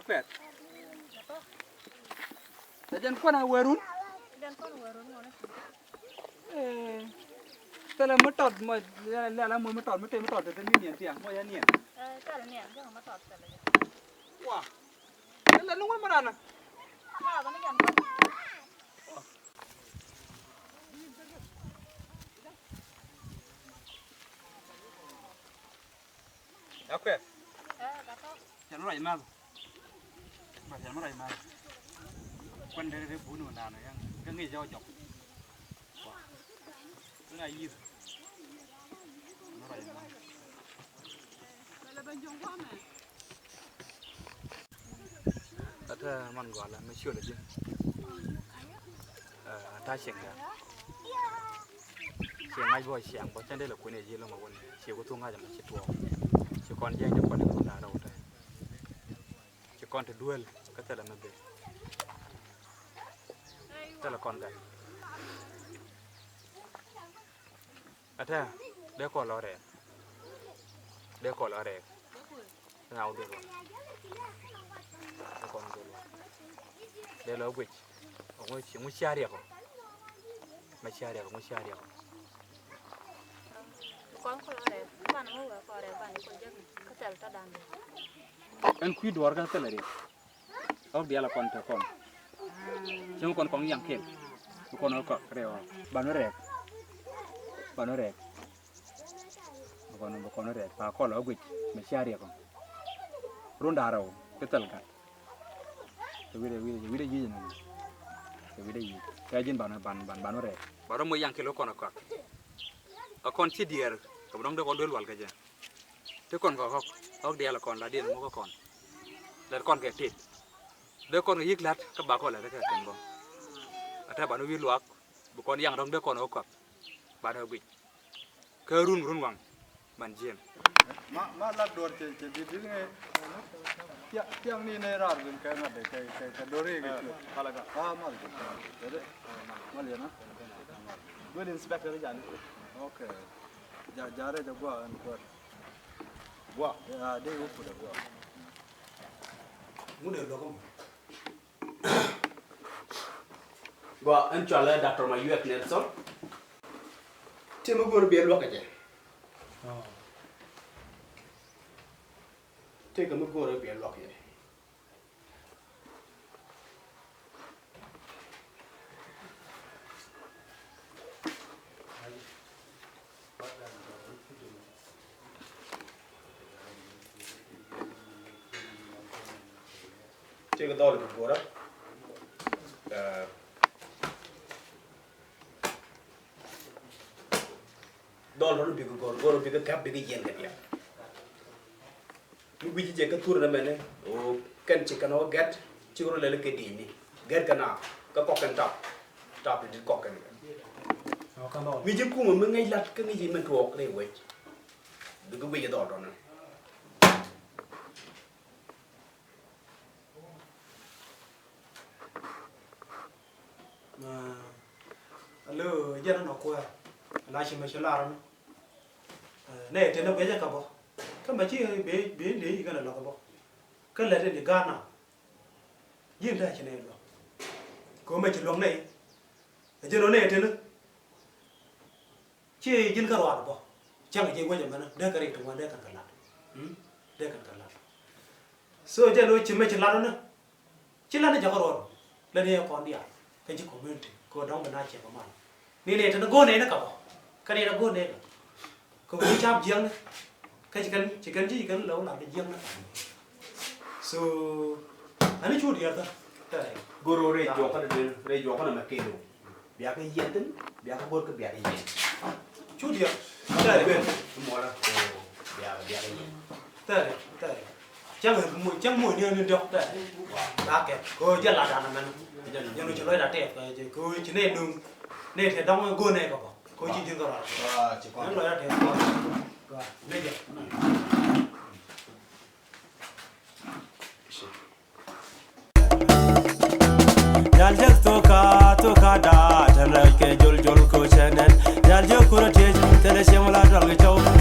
Pet. Jangan kau nak warun? Jangan kau nak warun mana? Kalau metod, lah mau metod, tapi ni tiang, mau yang ni. Kalau ni, jangan metod kalau. Wah, kalau nunggu mana nak? Mana kan jangan kau. Apa? Kata. Jangan lari mal. Jangan lari mal. Quân đây bún của nào này cái nghề giao dọc cái này gì nó lại đó món gọi là mấy chiều là gì ta xiềng cả xiềng ngay voi xiềng bởi trên đây là quên này gì luôn mà quên chiều có thua ngay chẳng là chỉ tuồng chỉ còn dây cho con không đá đâu đây chỉ còn thì đuôi cái tên là nó bị tức là con gái, thế, để con lo rẻ, nào được rồi, để con được rồi, để lo quýt, ông chỉ muốn xia điệp, mày xia điệp, muốn xia điệp, con lo rẻ, bạn mua cái con rẻ bạn đi con giấc, cái tele ta đàn đi, anh quý đồ cái tele đi, ông đi là con theo con. Jangan kon yang kel, kon kok rewa, banu rek, kon rek, pa kon lo gwit, mesyari kon, ronda raw, ketel kan, wide yi nan, wide yi, kajin banu rek, baru mo yang kel kon kok, kon si dier, kemudian de kon dol wal kaje, te kon kok dia la kon la dia mo kon, la kon ke tit. Đứa con yết lát các bà con lại cái tiền bông, thế bà nó viết luộc, bố con yang đong đứa con nó cọp, bà nó bị, cơ run vàng, bàn chiên. Mà lát đuổi chỉ đi nghe, tiang ni này ra rồi cái mặt đấy cái đuổi cái chuyện, mà đấy, mà liền á, Good inspector đi dàn. ok, giờ đây cho qua anh qua, đây úp được qua, Muốn được không? Gua anh chọn là Dr. Mayuek Nelson. Thế mà gua biết luôn cái gì? Thế cái mà gua biết luôn cái gì? Thế cái đó là gua đó. Dollar big gor big cap big yen cái dia. Lu biji je ka tour na mene o kan ci kan o get ci gor le ke di ni. Get kana ka ko kan tap di ko kan. Wi je ku mo ngai lat ka ngi ji men tuok le we. Du ko wi je do na. Alo, giờ nó qua, là chỉ mới làm rồi. Này, thế nó bây giờ cả bộ, cái mà chỉ bé để cái này là cả bộ, cái này thì gan nào, riêng đây chỉ này rồi, có mấy chỉ lòng này, giờ nó này thế nữa, chỉ riêng cái loạt bộ, chẳng là chỉ quan trọng mà nó, đây cái này tụi mình đây cần làm, đây cần làm, so giờ nó chỉ mấy chỉ làm nữa, chỉ làm nó chẳng có rồi, là đây còn đi à, cái chỉ community, có đông bên này chỉ có mà. Này nó gôn này nó cả, cái này nó gôn này, có cái chạm giang đấy, cái chỉ cần lâu làm cái giang đó, so anh ấy chú đi ra thôi, Guru re jo kan ma kelo. Biar cái yen tin, biar cái bol ke biar yen. chú đi ra, Đây bên, mo la. biar ini tệ chẳng mùi như được tệ đã kẹp cô rất là đàn mình nhưng nó chỉ nói là đẹp cô chỉ nên đừng nên thì đóng gôn này có cô chỉ dừng rồi nó nói là đẹp rồi bây giờ Jaljak toka da tanake jol ko chenen Jaljak kuratej tele shemla dal